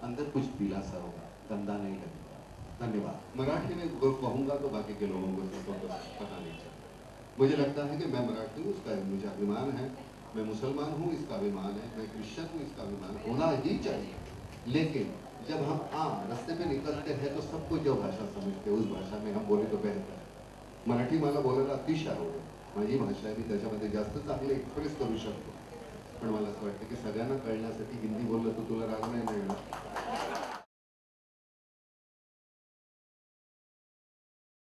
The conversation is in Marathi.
अंदर कुछ दिलासा होगा, गंदा नहीं लगेगा। धन्यवाद। मराठी में कहूंगा तो बाकी के लोगों को तो पता नहीं चलता। मुझे लगता है कि मैं मराठी हूँ, उसका मुझे अभिमान है। मैं मुसलमान हूँ, इसका अभिमान है। मैं क्रिश्चियन हूँ, इसका अभिमान होना ही चाहिए। लेकिन जब हम रास्ते पे निकलते हैं तो सबको जो भाषा समजते उस भाषा में हम बोले तो बेहतर है। मराठी मला बोलायला अतिशय आवडेल, माझी भाषा आहे, मी त्याच्यामध्ये जास्त चांगले एक्सप्रेस करू शकतो। पण मला असं वाटतं की सगळ्यांना कळण्यासाठी हिंदी बोललं तर तुला राग नाही येणार।